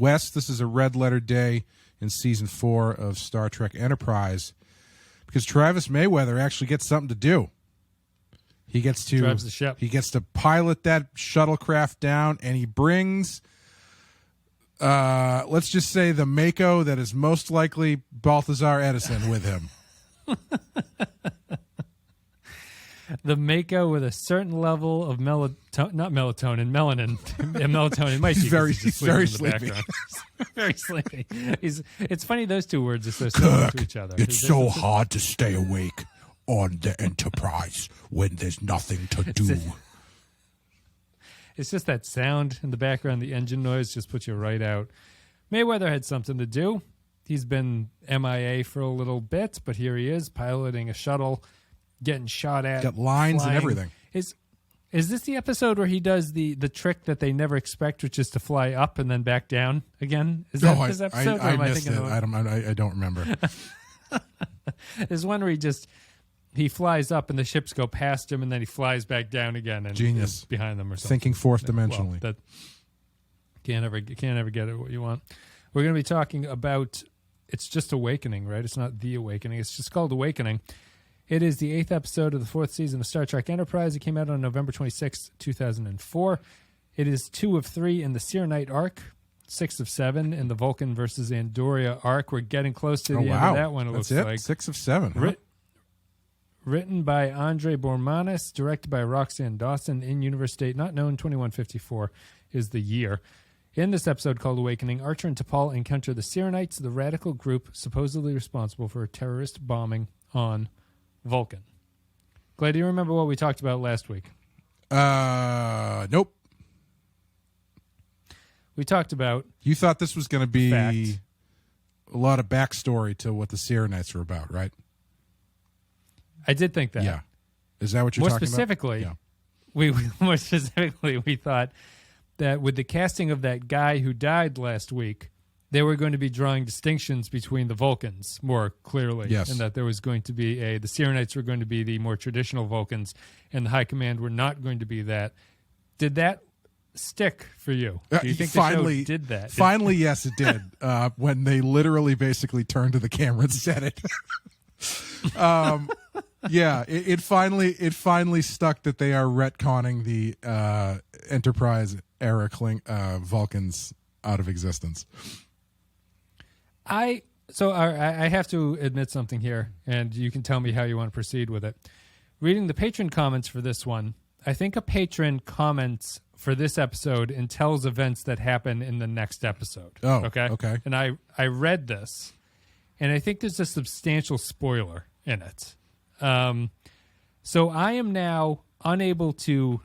Wes, this is a red letter day in season 4 of Star Trek Enterprise because Travis Mayweather actually gets something to do. He gets to drives the ship. He gets to pilot that shuttlecraft down, and he brings, let's just say, the Mako that is most likely Balthazar Edison with him. The Mako with a certain level of melanin. And melatonin might be very very sleepy. Very sleepy. It's funny those two words are so similar to each other. It's so hard to stay awake on the Enterprise when there's nothing to do. It's just that sound in the background, the engine noise just puts you right out. Mayweather had something to do. He's been MIA for a little bit, but here he is piloting a shuttle, getting shot at. Got lines flying. and everything. Is this the episode where he does the trick that they never expect, which is to fly up and then back down again? Is that this episode? I missed it. I don't remember. There's one where he flies up and the ships go past him, and then he flies back down again and Genius. is behind them or something. Thinking fourth dimensionally. Well, that can't ever get it what you want. We're going to be talking about. It's just Awakening, right? It's not The Awakening. It's just called Awakening. It is the 8th episode of the 4th season of Star Trek Enterprise. It came out on November 26, 2004. It is 2 of 3 in the Syrrannite arc, 6 of 7 in the Vulcan versus Andoria arc. We're getting close to the end of that one, it looks like. 6 of 7. Huh? Written by Andre Bormanis, directed by Roxanne Dawson, in-universe date not known, 2154 is the year. In this episode called Awakening, Archer and T'Pol encounter the Syrrannites, the radical group supposedly responsible for a terrorist bombing on Vulcan. Clay, do you remember what we talked about last week? Nope. We talked about... You thought this was going to be a lot of backstory to what the Syrrannites were about, right? I did think that. Yeah. Is that what you're talking specifically, about? Yeah. More specifically, we thought that with the casting of that guy who died last week, they were going to be drawing distinctions between the Vulcans more clearly. Yes. And that there was going to be the Syrrannites were going to be the more traditional Vulcans, and the High Command were not going to be that. Did that stick for you? Do you think the show did that? Finally, yes, it did. When they literally basically turned to the camera and said it. Yeah, it finally stuck that they are retconning the Enterprise era Vulcans out of existence. I have to admit something here, and you can tell me how you want to proceed with it. Reading the patron comments for this one, I think a patron comments for this episode and tells events that happen in the next episode. Oh, okay. And I read this, and I think there's a substantial spoiler in it. So I am now unable to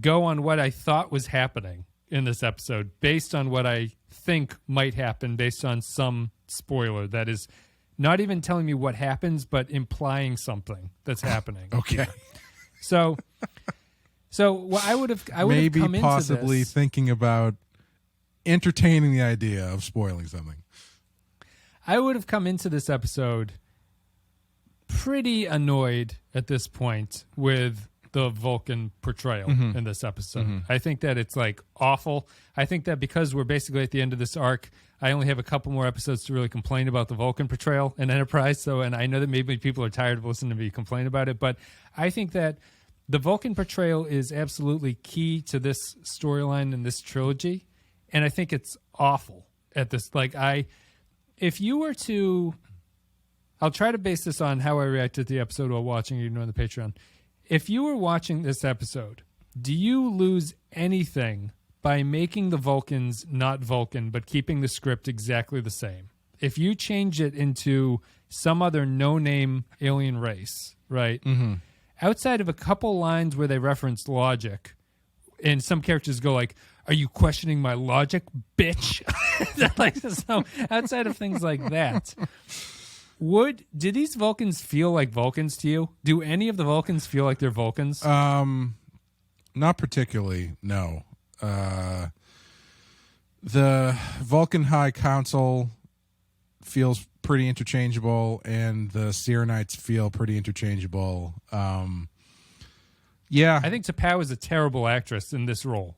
go on what I thought was happening in this episode based on what I think might happen based on some spoiler that is not even telling me what happens, but implying something that's happening. Okay. So I would have maybe come into possibly this, thinking about entertaining the idea of spoiling something. I would have come into this episode pretty annoyed at this point with the Vulcan portrayal in this episode. Mm-hmm. I think that it's awful. I think that because we're basically at the end of this arc, I only have a couple more episodes to really complain about the Vulcan portrayal in Enterprise. And I know that maybe people are tired of listening to me complain about it, but I think that the Vulcan portrayal is absolutely key to this storyline in this trilogy. And I think it's awful at this. If you were to, I'll try to base this on how I reacted to the episode while watching it, on the Patreon. If you were watching this episode, do you lose anything by making the Vulcans not Vulcan, but keeping the script exactly the same? If you change it into some other no-name alien race, right? Mm-hmm. Outside of a couple lines where they reference logic, and some characters go "Are you questioning my logic, bitch?" So outside of things like that, did these Vulcans feel like Vulcans to you? Do any of the Vulcans feel like they're Vulcans? Not particularly, no. The Vulcan High Council feels pretty interchangeable, and the Syrrannites feel pretty interchangeable. Yeah, I think T'Pau is a terrible actress in this role.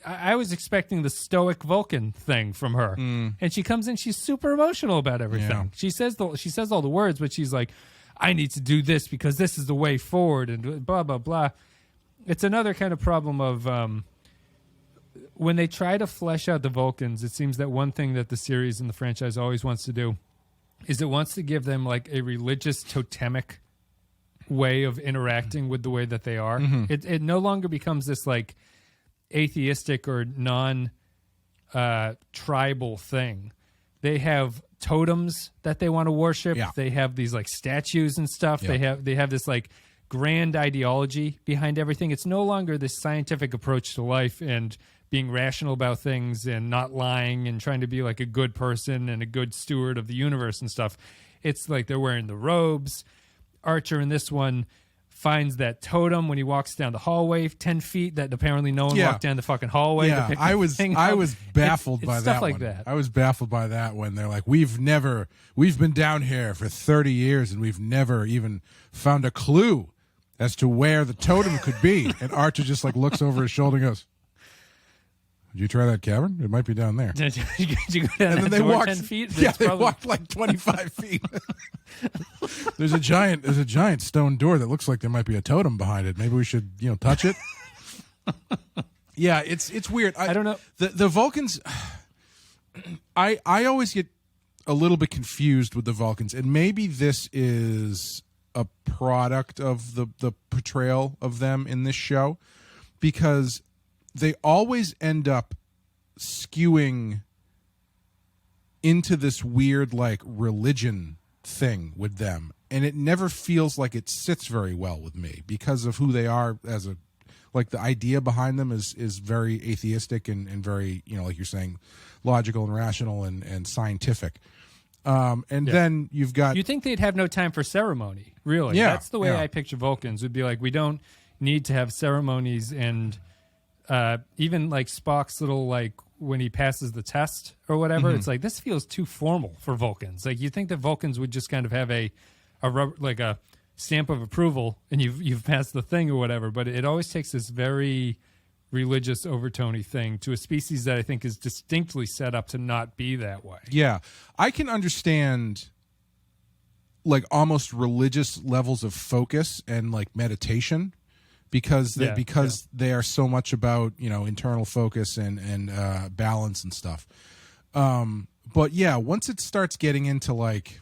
I was expecting the stoic Vulcan thing from her, and she comes in. She's super emotional about everything. Yeah. She says all the words, but she's like, "I need to do this because this is the way forward," and blah blah blah. It's another kind of problem of when they try to flesh out the Vulcans. It seems that one thing that the series and the franchise always wants to do is it wants to give them like a religious totemic way of interacting with the way that they are. It no longer becomes this like atheistic or non-tribal thing. They have totems that they want to worship. Yeah. They have these like statues and stuff. Yeah. They have this like grand ideology behind everything. It's no longer this scientific approach to life and being rational about things and not lying and trying to be like a good person and a good steward of the universe and stuff. It's like they're wearing the robes. Archer in this one finds that totem when he walks down the hallway 10 feet that apparently no one walked down the fucking hallway. Yeah, to pick I the was thing up. baffled It's by stuff that like one. that. I was baffled by that when they're like, we've been down here for 30 years and we've never even found a clue as to where the totem could be. And Archer just like looks over his shoulder and goes, "Did you try that cavern? It might be down there." Did you go down And then that they door walked 10 feet? Yeah, That's they probably- walked like 25 feet. There's a giant stone door that looks like there might be a totem behind it. Maybe we should, touch it. Yeah, it's weird. I don't know. The Vulcans. I always get a little bit confused with the Vulcans, and maybe this is a product of the portrayal of them in this show, because they always end up skewing into this weird like religion thing with them, and it never feels like it sits very well with me because of who they are as a like the idea behind them is very atheistic and very, like you're saying, logical and rational and scientific. Then you've got... You think they'd have no time for ceremony, really. Yeah, That's the way I picture Vulcans. Would be like, we don't need to have ceremonies, and even like Spock's little, like, when he passes the test or whatever, it's like, this feels too formal for Vulcans. Like, you think that Vulcans would just kind of have a stamp of approval and you've passed the thing or whatever, but it always takes this very religious overtony thing to a species that I think is distinctly set up to not be that way. Yeah. I can understand like almost religious levels of focus and like meditation because they are so much about, internal focus and balance and stuff. But yeah, once it starts getting into like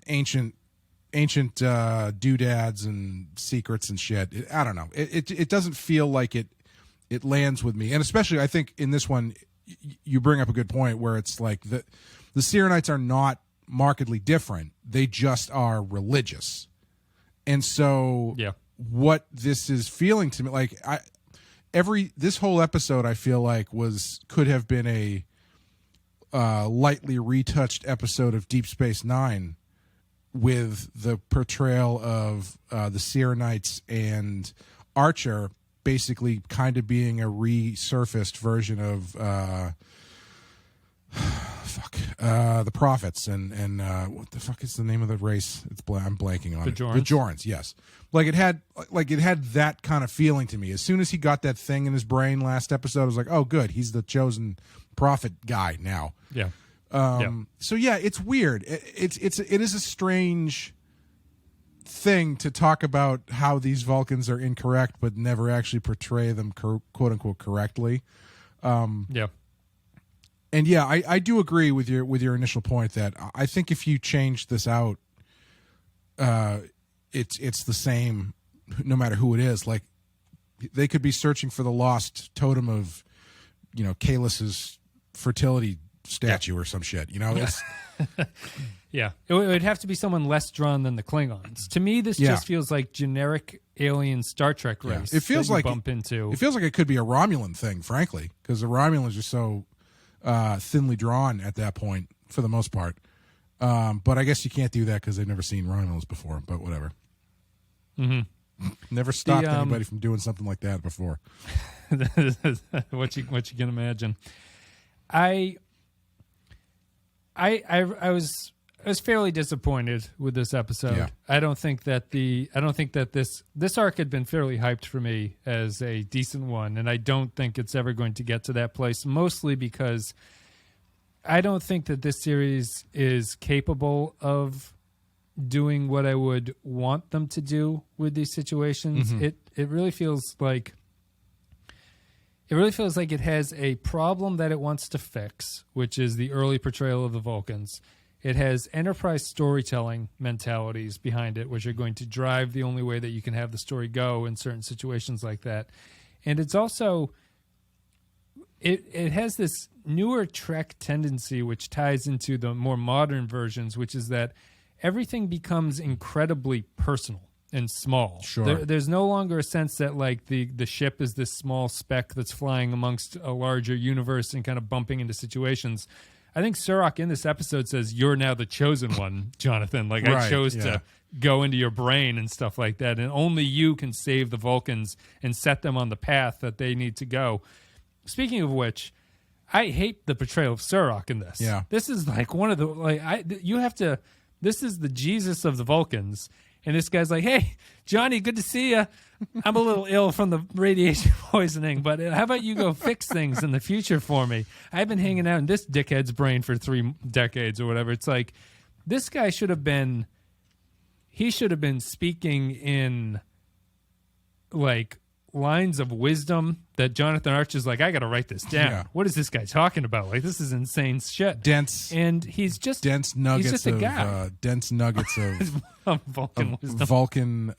ancient doodads and secrets and shit, I don't know. It doesn't feel like it lands with me. And especially I think in this one, you bring up a good point where it's like the Syrrannites are not markedly different. They just are religious. And so what this is feeling to me, like this whole episode I feel like could have been a lightly retouched episode of Deep Space Nine with the portrayal of the Syrrannites and Archer basically kind of being a resurfaced version of the Prophets and what the fuck is the name of the race? I'm blanking on it. The Jorans, yes. Like it had that kind of feeling to me. As soon as he got that thing in his brain last episode, I was like, oh good, he's the chosen prophet guy now. Yeah. So yeah, it's weird. It is a strange thing to talk about how these Vulcans are incorrect, but never actually portray them quote unquote correctly. And yeah, I do agree with your initial point that I think if you change this out, it's the same no matter who it is. Like they could be searching for the lost totem of, Kalis's fertility statue or some shit. It's yeah, it would have to be someone less drawn than the Klingons. To me, this just feels like generic alien Star Trek race. It feels like bump into. It feels like it could be a Romulan thing, frankly, because the Romulans are so thinly drawn at that point for the most part. But I guess you can't do that because they've never seen Romulans before. But whatever. Never stopped anybody from doing something like that before. what you can imagine. I I was fairly disappointed with this episode. Yeah. I don't think that this arc had been fairly hyped for me as a decent one, and I don't think it's ever going to get to that place, mostly because I don't think that this series is capable of doing what I would want them to do with these situations. Mm-hmm. It really feels like it has a problem that it wants to fix, which is the early portrayal of the Vulcans. It has enterprise storytelling mentalities behind it, which are going to drive the only way that you can have the story go in certain situations like that. And it's also, it has this newer Trek tendency, which ties into the more modern versions, which is that everything becomes incredibly personal and small. Sure. There's no longer a sense that like the ship is this small speck that's flying amongst a larger universe and kind of bumping into situations. I think Surak in this episode says, "You're now the chosen one, Jonathan. Like Right, I chose to go into your brain and stuff like that, and only you can save the Vulcans and set them on the path that they need to go." Speaking of which, I hate the portrayal of Surak in this. Yeah. This is like one of the this is the Jesus of the Vulcans. And this guy's like, "Hey, Johnny, good to see you. I'm a little ill from the radiation poisoning, but how about you go fix things in the future for me? I've been hanging out in this dickhead's brain for 3 decades or whatever." It's like, this guy should have been speaking in like lines of wisdom that Jonathan Archer's like, "I got to write this down. Yeah. What is this guy talking about? Like, this is insane shit." And he's just dense nuggets he's just a guy. of dense nuggets of Vulcan wisdom. Vulcan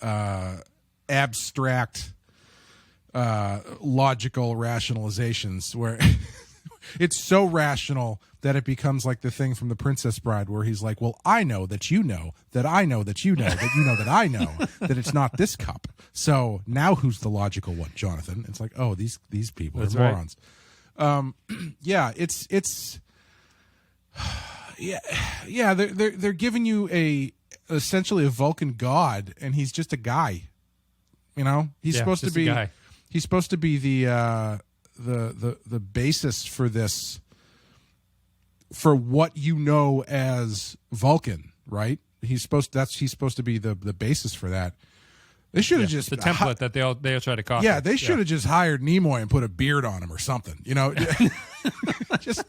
abstract logical rationalizations where it's so rational that it becomes like the thing from The Princess Bride where he's like, "Well, I know that you know that I know that you know that you know that I know that it's not this cup. So now who's the logical one, Jonathan?" It's like, oh, these people That's are right. morons. Yeah, it's yeah. They're giving you essentially a Vulcan god, and he's just a guy. You know, he's supposed to be. He's supposed to be the basis for this, for what you know as Vulcan, right? He's supposed to be the basis for that. They should have just the template that they all try to copy. Yeah, they should have just hired Nimoy and put a beard on him or something. You know, just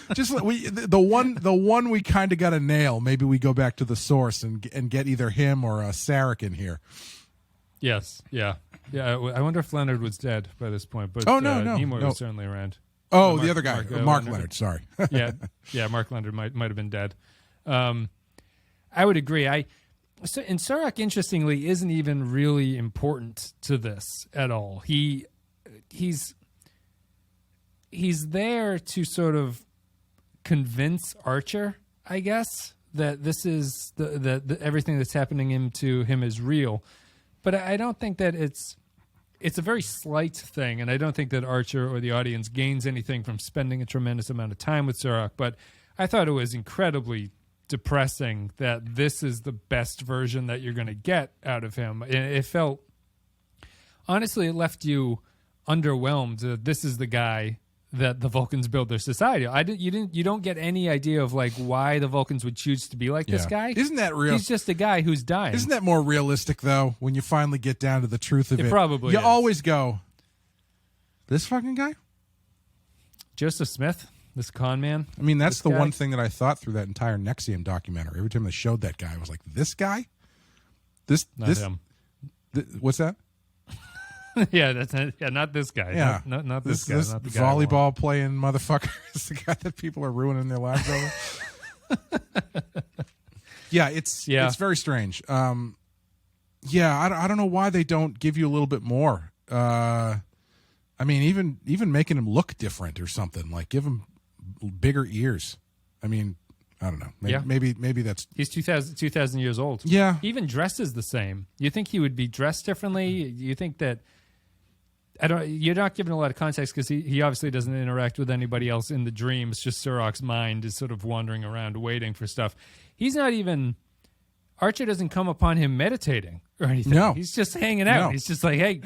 the one we kind of got to nail. Maybe we go back to the source and get either him or Sarak in here. Yes. Yeah. Yeah. I wonder if Leonard was dead by this point. But no. Nimoy was certainly around. Oh, the other guy, Mark Leonard. Sorry. yeah. Mark Leonard might have been dead. I would agree. And Sarak, interestingly, isn't even really important to this at all. He's there to sort of convince Archer, I guess, that this is the everything that's happening to him is real. But I don't think that it's a very slight thing, and I don't think that Archer or the audience gains anything from spending a tremendous amount of time with Surak. But I thought it was incredibly depressing that this is the best version that you're going to get out of him. It felt, honestly, it left you underwhelmed that this is the guy that the Vulcans build their society. You don't get any idea of like why the Vulcans would choose to be like this guy. Isn't that real? He's just a guy who's dying. Isn't that more realistic though? When you finally get down to the truth of it, probably you is. always go, "This fucking guy." Joseph Smith, this con man. I mean, that's the guy? one thing that I thought through that entire Nexium documentary. Every time they showed that guy, I was like, "This guy, Not him. What's that?" Yeah, not this guy. Yeah, not this guy. This not the guy I want. volleyball playing motherfucker is the guy that people are ruining their lives over. Yeah, it's very strange. I don't know why they don't give you a little bit more. I mean, even making him look different or something, like give him bigger ears. I mean, I don't know. Maybe that's... He's 2,000 years old. Yeah. He even dresses the same. You think he would be dressed differently? You think that... You're not giving a lot of context because he obviously doesn't interact with anybody else in the dream. It's just Surak's mind is sort of wandering around waiting for stuff. He's not even... Archer doesn't come upon him meditating or anything. No. He's just hanging out. No. He's just like, hey...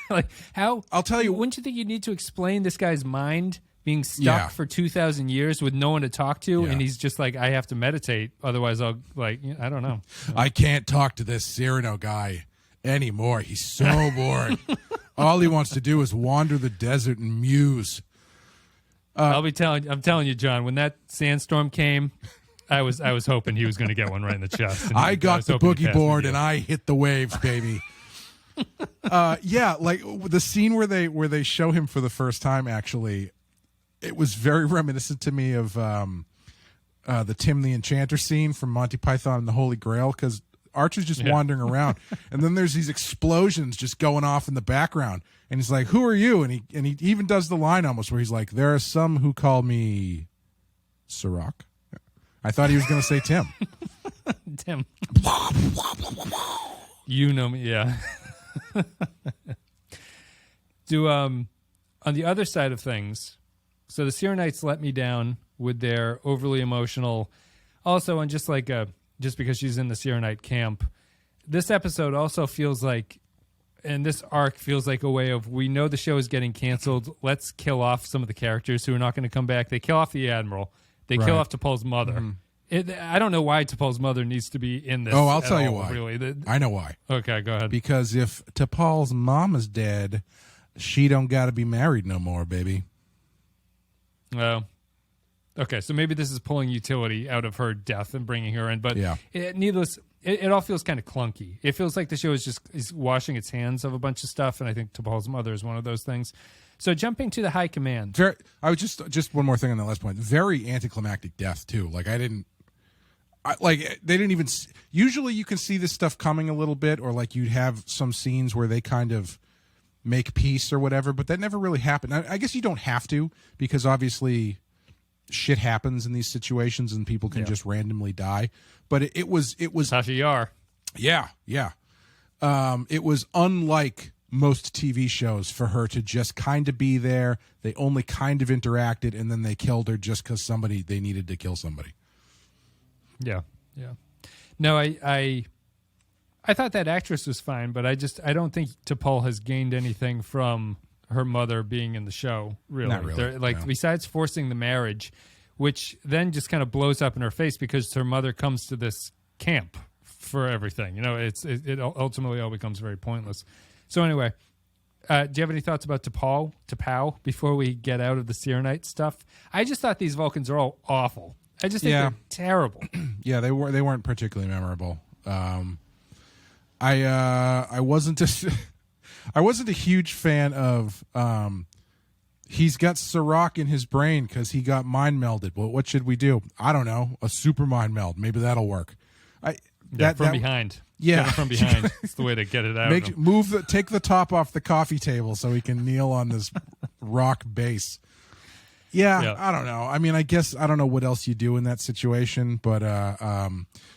like how... I'll tell you... Wouldn't you think you'd need to explain this guy's mind being stuck for 2,000 years with no one to talk to, and he's just like, I have to meditate, otherwise I'll I don't know. I can't talk to this Cyrano guy anymore. He's so bored. All he wants to do is wander the desert and muse. I'm telling you, John, when that sandstorm came, I was hoping he was going to get one right in the chest. I got the boogie board and I hit the waves, baby. Like the scene where they show him for the first time, actually, it was very reminiscent to me of the Tim the Enchanter scene from Monty Python and the Holy Grail, because Archer's just wandering around, and then there's these explosions just going off in the background, and he's like, "Who are you?" And he even does the line almost where he's like, "There are some who call me Surak." I thought he was going to say Tim. Tim. You know me, yeah. On the other side of things, so the Syrrannites let me down with their overly emotional, also, and just because she's in the Syrrannite camp, this episode also feels like, and this arc feels like a way of, we know the show is getting canceled, let's kill off some of the characters who are not going to come back. They kill off the Admiral. They kill off Depaul'S mother. Mm-hmm. I don't know why Depaul'S mother needs to be in this. Oh, I'll tell you why. Really. I know why. Okay, go ahead. Because if Depaul'S mom is dead, she don't got to be married no more, baby. Well, okay, so maybe this is pulling utility out of her death and bringing her in, but it all feels kind of clunky. It feels like the show is washing its hands of a bunch of stuff, and I think Depaul'S mother is one of those things. So jumping to the High Command. I was just one more thing on that last point. Very anticlimactic death too. Like they didn't even. Usually you can see this stuff coming a little bit, or like you'd have some scenes where they kind of make peace or whatever, but that never really happened. I guess you don't have to, because obviously shit happens in these situations and people can just randomly die. But it was Tasha Yar. Yeah. It was unlike most TV shows for her to just kind of be there. They only kind of interacted, and then they killed her just because they needed to kill somebody. Yeah. No, I thought that actress was fine, but I don't think T'Pol has gained anything from her mother being in the show, really. Not really. Besides forcing the marriage, which then just kind of blows up in her face because her mother comes to this camp for everything. It ultimately all becomes very pointless. So anyway, do you have any thoughts about T'Pau before we get out of the Syrrannite stuff? I just thought these Vulcans are all awful. I just think they're terrible. Yeah, they weren't particularly memorable. I wasn't a huge fan of he's got Sarak in his brain because he got mind melded. Well, what should we do? I don't know. A super mind meld. Maybe that'll work. Behind. Yeah, from behind. It's the way to get it out. Take the top off the coffee table so he can kneel on this rock base. Yeah, I don't know. I mean, I guess I don't know what else you do in that situation, but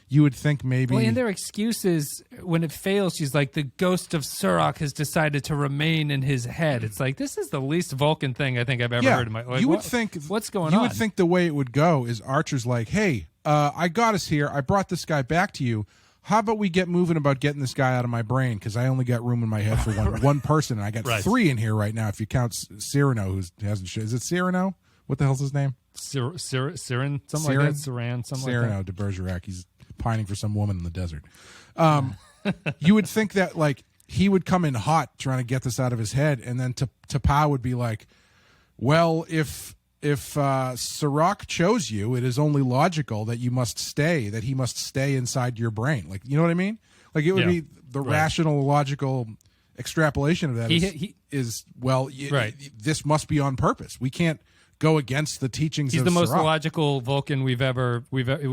you would think maybe. Well, and their excuse is when it fails, she's like, the ghost of Surak has decided to remain in his head. It's like, this is the least Vulcan thing I think I've ever heard in my life. You would think what's going on? You would think the way it would go is Archer's like, hey, I got us here. I brought this guy back to you. How about we get moving about getting this guy out of my brain, because I only got room in my head for one person, and I got three in here right now if you count Cyrano, who hasn't. Is it Cyrano? What the hell's his name? Syrran, something like that. Syrran, something Cyrano like that. de Bergerac. He's pining for some woman in the desert. You would think that like he would come in hot trying to get this out of his head, and then T'Pau would be like, well, if Sarak chose you, it is only logical that he must stay inside your brain. Like, you know what I mean? Like, it would be the rational, logical extrapolation of that this must be on purpose. We can't go against the teachings of Sarak. He's the most logical Vulcan we've ever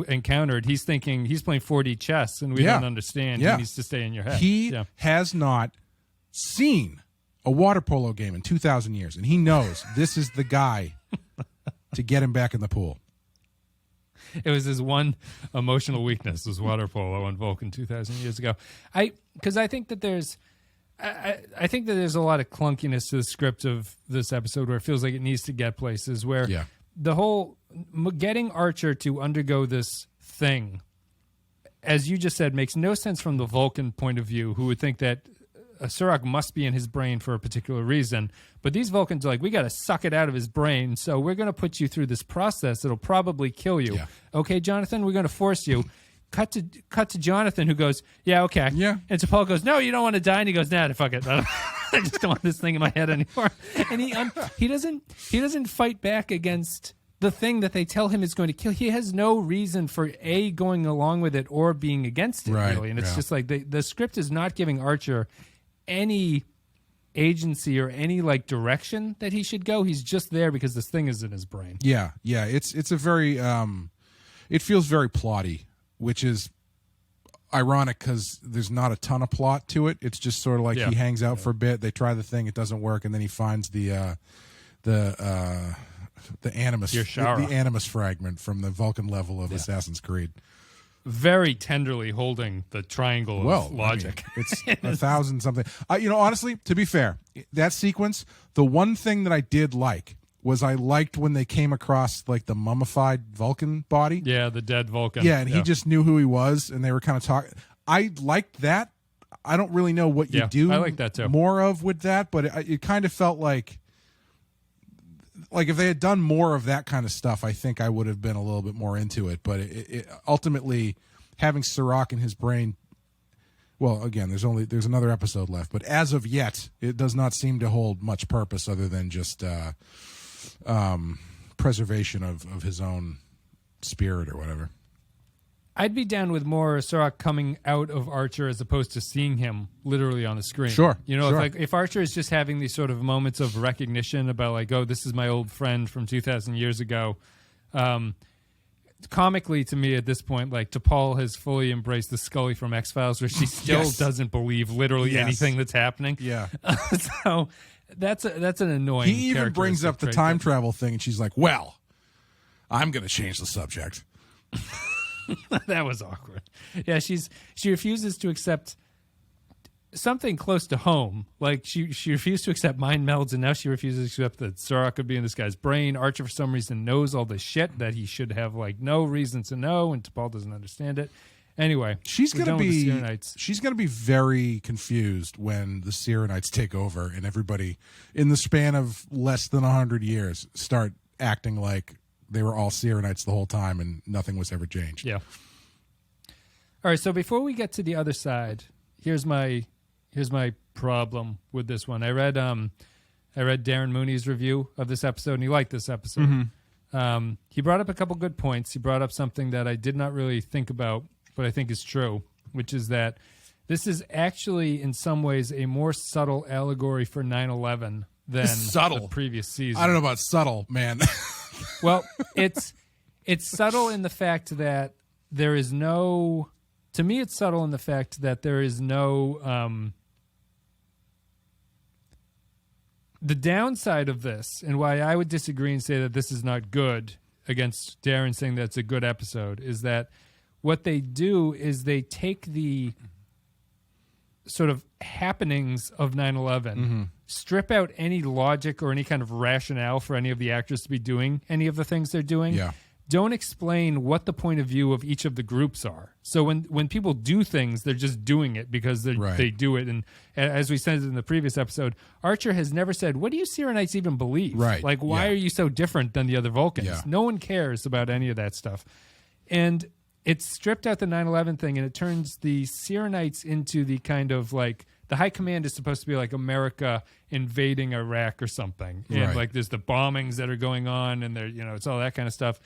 encountered. He's thinking he's playing 4D chess, and we don't understand. He needs to stay in your head. He has not seen a water polo game in 2,000 years, and he knows this is the guy to get him back in the pool. It was his one emotional weakness, was water polo on Vulcan 2,000 years ago. Because I think that there's a lot of clunkiness to the script of this episode where it feels like it needs to get places where the whole getting Archer to undergo this thing, as you just said, makes no sense from the Vulcan point of view, who would think that Surak must be in his brain for a particular reason. But these Vulcans are like, we got to suck it out of his brain, so we're going to put you through this process that'll probably kill you. Yeah. Okay, Jonathan, we're going to force you. Cut to Jonathan, who goes, yeah, okay. Yeah. And T'Pol goes, no, you don't want to die. And he goes, nah, fuck it. I just don't want this thing in my head anymore. And he doesn't fight back against the thing that they tell him is going to kill. He has no reason for A, going along with it, or being against it, right, really. And it's just like the script is not giving Archer any agency or any like direction that he should go. He's just there because this thing is in his brain. Yeah. It's a very it feels very plotty, which is ironic because there's not a ton of plot to it. It's just sort of like he hangs out for a bit, they try the thing, it doesn't work, and then he finds the animus, the animus fragment from the Vulcan level of Assassin's Creed. Very tenderly holding the triangle of logic. I mean, it's 1,000 something. Honestly, to be fair, that sequence, the one thing that I did like was I liked when they came across like the mummified Vulcan body. Yeah, the dead Vulcan. Yeah, and he just knew who he was, and they were kind of talking. I liked that. I don't really know what you do I like that too. more of with that, but it kind of felt like if they had done more of that kind of stuff, I think I would have been a little bit more into it. But it ultimately, having Sarak in his brain, well, again, there's another episode left, but as of yet, it does not seem to hold much purpose other than just preservation of his own spirit or whatever. I'd be down with more Sarak coming out of Archer as opposed to seeing him literally on the screen. Sure. If Archer is just having these sort of moments of recognition about like, oh, this is my old friend from 2,000 years ago. Comically to me at this point, like T'Pol has fully embraced the Scully from X-Files where she still doesn't believe literally anything that's happening. Yeah. So that's an annoying He even brings up the time travel thing and she's like, well, I'm going to change the subject. That was awkward. Yeah, she refuses to accept something close to home. Like she refused to accept mind melds, and now she refuses to accept that Surak could be in this guy's brain. Archer, for some reason, knows all this shit that he should have like no reason to know, and T'Pol doesn't understand it. Anyway, she's gonna be very confused when the Syrrannites take over, and everybody in the span of less than 100 years start acting like they were all Syrrannites the whole time and nothing was ever changed. Yeah. All right, so before we get to the other side, here's my problem with this one. I read Darren Mooney's review of this episode, and he liked this episode. Mm-hmm. He brought up a couple good points. He brought up something that I did not really think about, but I think is true, which is that this is actually, in some ways, a more subtle allegory for 9/11 than the previous season. I don't know about subtle, man. Well, it's subtle in the fact that there is no... To me, it's subtle in the fact that there is no... the downside of this, and why I would disagree and say that this is not good, against Darren saying that it's a good episode, is that what they do is they take the sort of happenings of 9/11, strip out any logic or any kind of rationale for any of the actors to be doing any of the things they're doing. Don't explain what the point of view of each of the groups are. So when people do things, they're just doing it because they do it. And as we said in the previous episode, Archer has never said, what do you Syrrannites even believe? Right. Like, why are you so different than the other Vulcans? Yeah. No one cares about any of that stuff. And it's stripped out the 9/11 thing, and it turns the Syrrannites into the kind of like, the High Command is supposed to be like America invading Iraq or something. And like there's the bombings that are going on, and it's all that kind of stuff.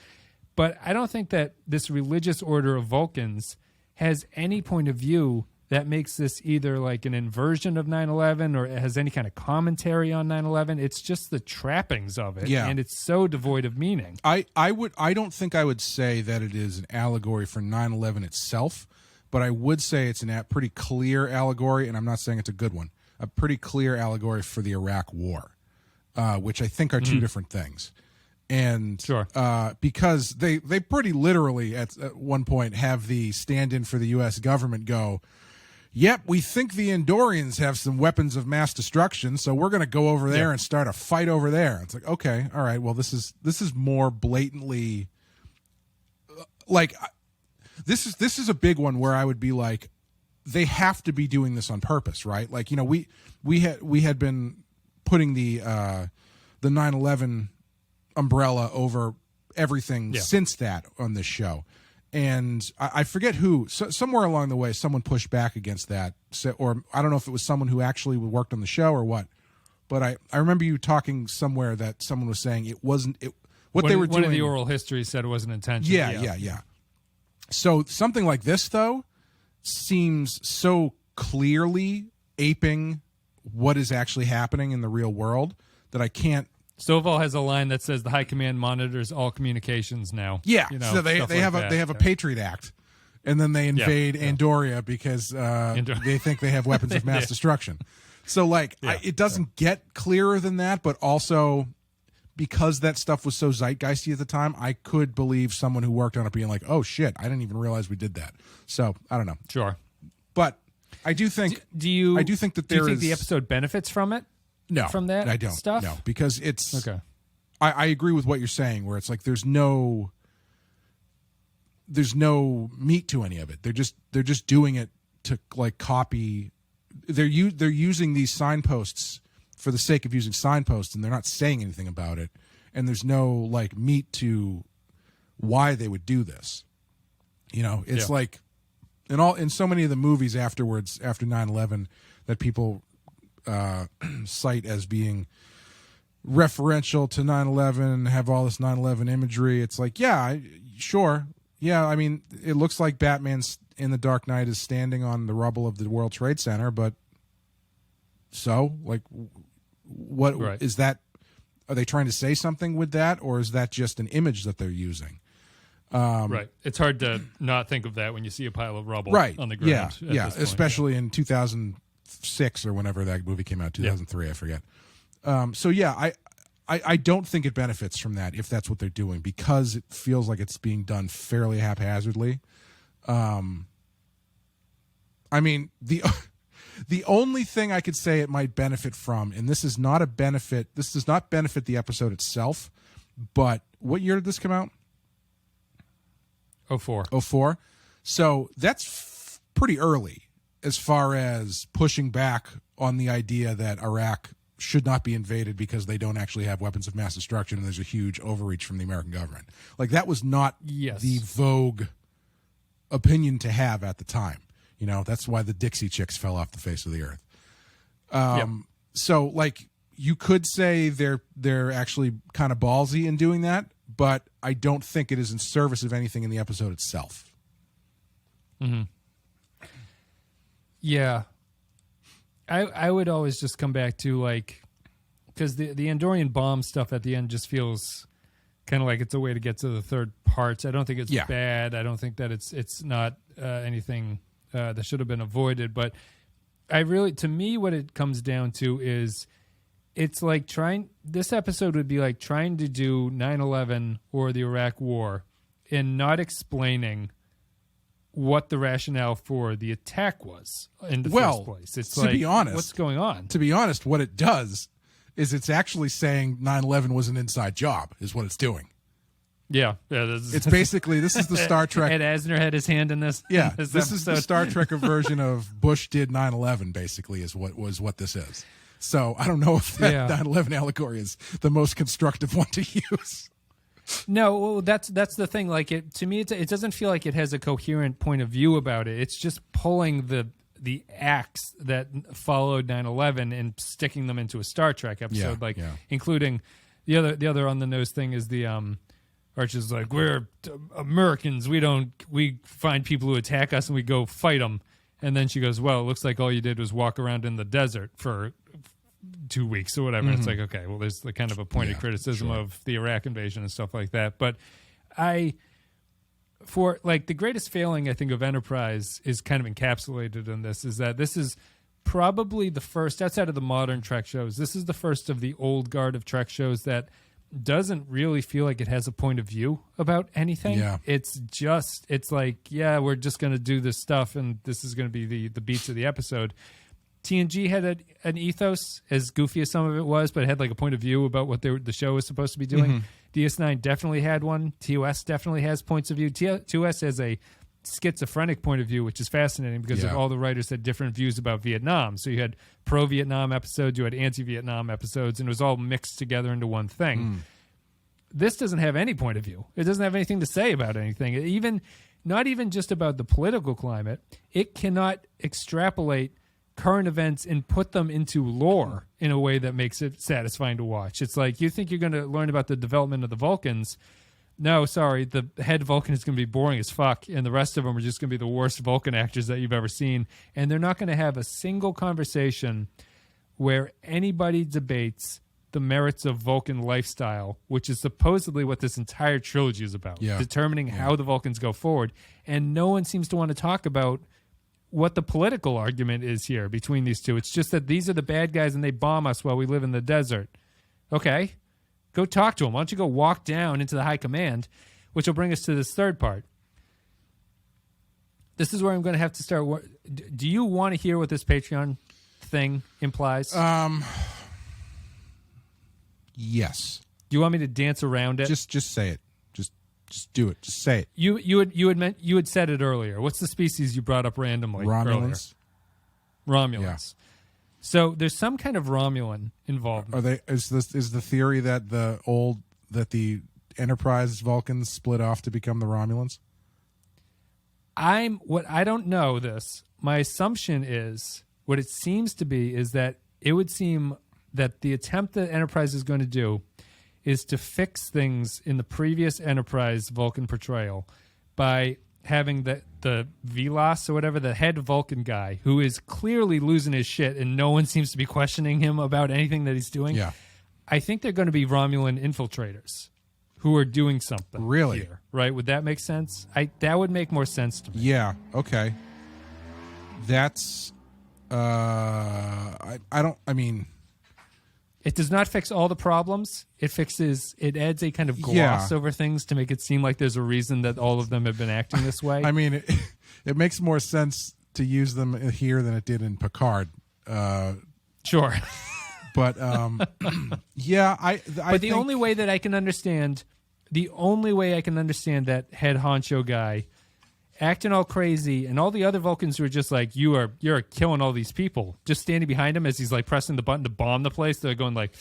But I don't think that this religious order of Vulcans has any point of view that makes this either like an inversion of 9/11 or it has any kind of commentary on 9/11. It's just the trappings of it, and it's so devoid of meaning. I don't think I would say that it is an allegory for 9/11 itself, but I would say it's a pretty clear allegory, and I'm not saying it's a good one, a pretty clear allegory for the Iraq War, which I think are two different things. And because they pretty literally at one point have the stand-in for the U.S. government go, yep, we think the Andorians have some weapons of mass destruction, so we're going to go over there and start a fight over there. It's like, okay, all right, well, this is more blatantly like this is a big one where I would be like, they have to be doing this on purpose, right? Like, you know, we had been putting the 9/11 umbrella over everything since that on this show. And I forget who, somewhere along the way, someone pushed back against that. Or I don't know if it was someone who actually worked on the show or what. But I remember you talking somewhere that someone was saying it wasn't what they were doing. One of the oral histories said it wasn't intentional. Yeah. So something like this, though, seems so clearly aping what is actually happening in the real world that I can't. Stovall has a line that says the High Command monitors all communications now. Yeah, you know, so they have a Patriot Act, and then they invade Andoria because they think they have weapons of mass destruction. So, like, it doesn't get clearer than that, but also because that stuff was so zeitgeisty at the time, I could believe someone who worked on it being like, oh, shit, I didn't even realize we did that. So, I don't know. Sure. But I do think do you think the episode benefits from it? No. From that I don't. stuff? No, because it's... Okay. I agree with what you're saying, where it's like there's no meat to any of it. They're just doing it to, like, copy... They're using these signposts for the sake of using signposts, and they're not saying anything about it. And there's no, like, meat to why they would do this. You know, it's like in so many of the movies afterwards, after 9/11, that people cite as being referential to 9/11, have all this 9/11 imagery. It's like, sure. Yeah, I mean, it looks like Batman's in The Dark Knight is standing on the rubble of the World Trade Center, but so, like, what is that? Are they trying to say something with that, or is that just an image that they're using? Right. It's hard to not think of that when you see a pile of rubble on the ground. Yeah, especially in 2006 or whenever that movie came out, 2003, I forget. So, yeah, I don't think it benefits from that if that's what they're doing, because it feels like it's being done fairly haphazardly. I mean, the only thing I could say it might benefit from, and this does not benefit the episode itself, but what year did this come out? 04. So that's pretty early as far as pushing back on the idea that Iraq should not be invaded because they don't actually have weapons of mass destruction and there's a huge overreach from the American government. Like, that was not the vogue opinion to have at the time. You know, that's why the Dixie Chicks fell off the face of the earth. So, like, you could say they're actually kind of ballsy in doing that, but I don't think it is in service of anything in the episode itself. Mm-hmm. Yeah. I would always just come back to, like, because the Andorian bomb stuff at the end just feels kind of like it's a way to get to the third parts. I don't think it's bad. I don't think that it's not anything that should have been avoided. But to me, what it comes down to is it's like this episode would be like trying to do 9/11 or the Iraq War and not explaining what the rationale for the attack was in the first place. It's to be honest, what's going on? To be honest, what it does is it's actually saying 9/11 was an inside job, is what it's doing. Yeah. It's basically, this is the Star Trek. Ed Asner had his hand in this. Yeah, this is the Star Trek version of Bush did 9/11, basically, is what this is. So I don't know if that 9/11 allegory is the most constructive one to use. No, well, that's the thing. Like, to me, it doesn't feel like it has a coherent point of view about it. It's just pulling the acts that followed 9/11 and sticking them into a Star Trek episode, including the other on the nose thing is the Archer's like, we're Americans. We find people who attack us and we go fight them. And then she goes, well, it looks like all you did was walk around in the desert for 2 weeks or whatever. Mm-hmm. It's like, okay, well, there's the kind of a pointed criticism of the Iraq invasion and stuff like that. But the greatest failing, I think, of Enterprise is kind of encapsulated in this, is that this is probably the first, outside of the modern Trek shows, this is the first of the old guard of Trek shows that doesn't really feel like it has a point of view about anything. Yeah. It's like, we're just going to do this stuff and this is going to be the beats of the episode. TNG had an ethos, as goofy as some of it was, but it had like a point of view about what the show was supposed to be doing. Mm-hmm. DS9 definitely had one. TOS definitely has points of view. TOS has a schizophrenic point of view, which is fascinating because of all the writers had different views about Vietnam. So you had pro-Vietnam episodes, you had anti-Vietnam episodes, and it was all mixed together into one thing. This doesn't have any point of view. It doesn't have anything to say about anything. Not even just about the political climate. It cannot extrapolate current events and put them into lore in a way that makes it satisfying to watch. It's like, you think you're going to learn about the development of the Vulcans. No, sorry, the head Vulcan is going to be boring as fuck, and the rest of them are just going to be the worst Vulcan actors that you've ever seen. And they're not going to have a single conversation where anybody debates the merits of Vulcan lifestyle, which is supposedly what this entire trilogy is about, determining how the Vulcans go forward. And no one seems to want to talk about what the political argument is here between these two. It's just that these are the bad guys and they bomb us while we live in the desert. Okay. Go talk to him. Why don't you go walk down into the High Command, which will bring us to this third part. This is where I'm going to have to start. Do you want to hear what this Patreon thing implies? Yes. Do you want me to dance around it? Just say it. Just do it. Just say it. You had said it earlier. What's the species you brought up randomly? Romulans. Earlier? Romulans. Yeah. So there's some kind of Romulan involvement. Is the theory that the Enterprise Vulcans split off to become the Romulans? I don't know this. My assumption is what it seems to be is that it would seem that the attempt that Enterprise is going to do is to fix things in the previous Enterprise Vulcan portrayal by having the Velos or whatever, the head Vulcan guy, who is clearly losing his shit and no one seems to be questioning him about anything that he's doing. Yeah. I think they're going to be Romulan infiltrators who are doing something. Really? Here, right? Would that make sense? That would make more sense to me. Yeah. Okay. That's it does not fix all the problems. It adds a kind of gloss over things to make it seem like there's a reason that all of them have been acting this way. I mean, it makes more sense to use them here than it did in Picard. Sure. But the only way that I can understand that head honcho guy acting all crazy and all the other Vulcans who are just like, you're killing all these people, just standing behind him as he's like pressing the button to bomb the place. They're going like,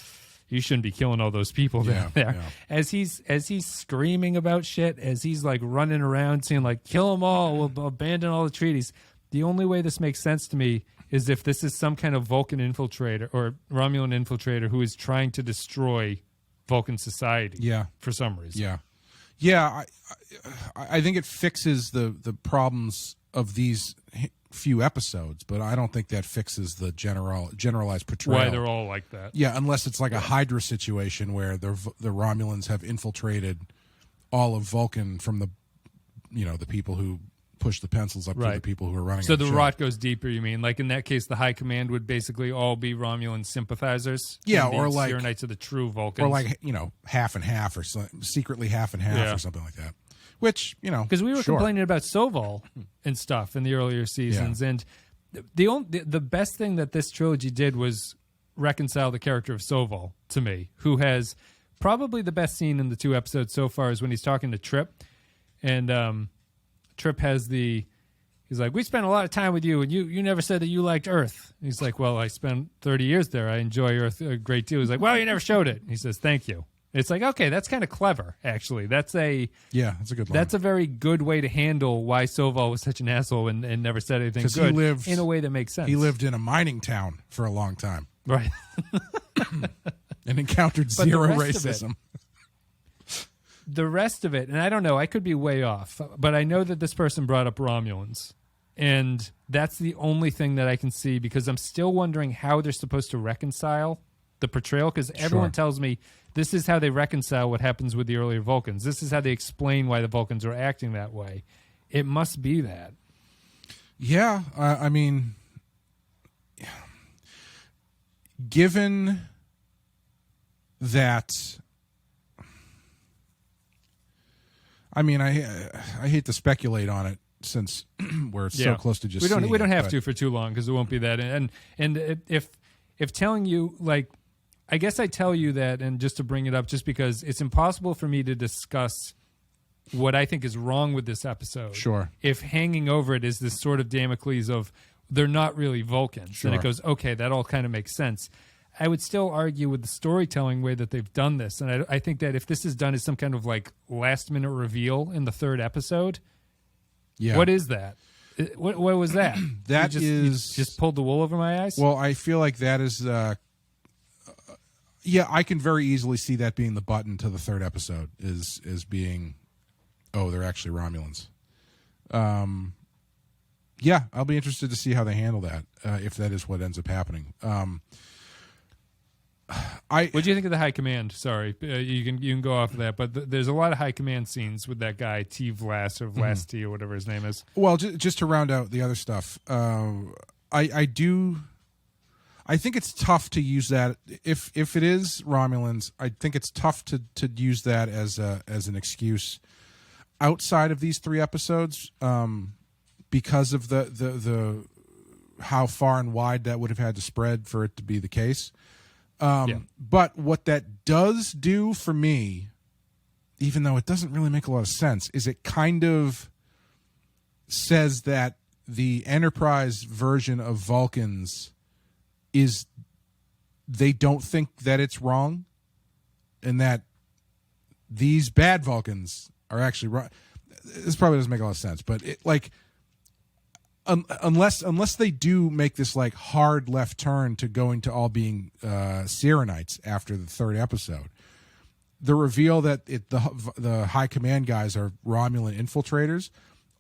you shouldn't be killing all those people there. Yeah. As he's screaming about shit, as he's like running around saying like, kill them all, we'll abandon all the treaties. The only way this makes sense to me is if this is some kind of Vulcan infiltrator or Romulan infiltrator who is trying to destroy Vulcan society. Yeah. For some reason. Yeah. I think it fixes the problems of these few episodes, but I don't think that fixes the generalized portrayal. Why they're all like that. Yeah, unless it's like a Hydra situation where the Romulans have infiltrated all of Vulcan from the people who push the pencils up to the people who are running. So the rot goes deeper, you mean? Like in that case, the High Command would basically all be Romulan sympathizers? Yeah, or like Syrrannites are the true Vulcans. Or like, half and half or secretly half and half or something like that. Which, because we were complaining about Soval and stuff in the earlier seasons, and the best thing that this trilogy did was reconcile the character of Soval to me, who has probably the best scene in the two episodes so far is when he's talking to Trip, and Trip has he's like, we spent a lot of time with you, and you never said that you liked Earth. And he's like, well, I spent 30 years there. I enjoy Earth a great deal. He's like, well, you never showed it. And he says, thank you. It's like, okay, that's kind of clever, actually. That's a good line. That's a very good way to handle why Soval was such an asshole and never said anything good. He lived in a way that makes sense. He lived in a mining town for a long time. Right. And encountered zero racism. The rest of it, and I don't know, I could be way off, but I know that this person brought up Romulans. And that's the only thing that I can see, because I'm still wondering how they're supposed to reconcile the portrayal, because everyone tells me this is how they reconcile what happens with the earlier Vulcans. This is how they explain why the Vulcans are acting that way. It must be that. Yeah, I mean, given that, I mean, I hate to speculate on it since we're so close to just we don't have to for too long, because it won't be that. And if telling you, like, I guess I tell you that, and just to bring it up, just because it's impossible for me to discuss what I think is wrong with this episode. Sure. If hanging over it is this sort of Damocles of they're not really Vulcans, sure. and it goes, okay, that all kind of makes sense. I would still argue with the storytelling way that they've done this, and I think that if this is done as some kind of like last minute reveal in the third episode, what is that? What was that? That you just pulled the wool over my eyes. Well, I feel like that is. Yeah, I can very easily see that being the button to the third episode is being, oh, they're actually Romulans. Yeah, I'll be interested to see how they handle that if that is what ends up happening. What do you think of the High Command? Sorry, you can go off of that, but there's a lot of High Command scenes with that guy T. Vlas or Vlas T or whatever his name is. Well, just to round out the other stuff, I think it's tough to use that if it is Romulans. I think it's tough to use that as an excuse outside of these 3 episodes because of the how far and wide that would have had to spread for it to be the case. But what that does do for me, even though it doesn't really make a lot of sense, is it kind of says that the Enterprise version of Vulcans is they don't think that it's wrong and that these bad Vulcans are actually wrong. This probably doesn't make a lot of sense, but unless they do make this like hard left turn to going to all being Syrrannites after the 3rd episode, the reveal that the High Command guys are Romulan infiltrators,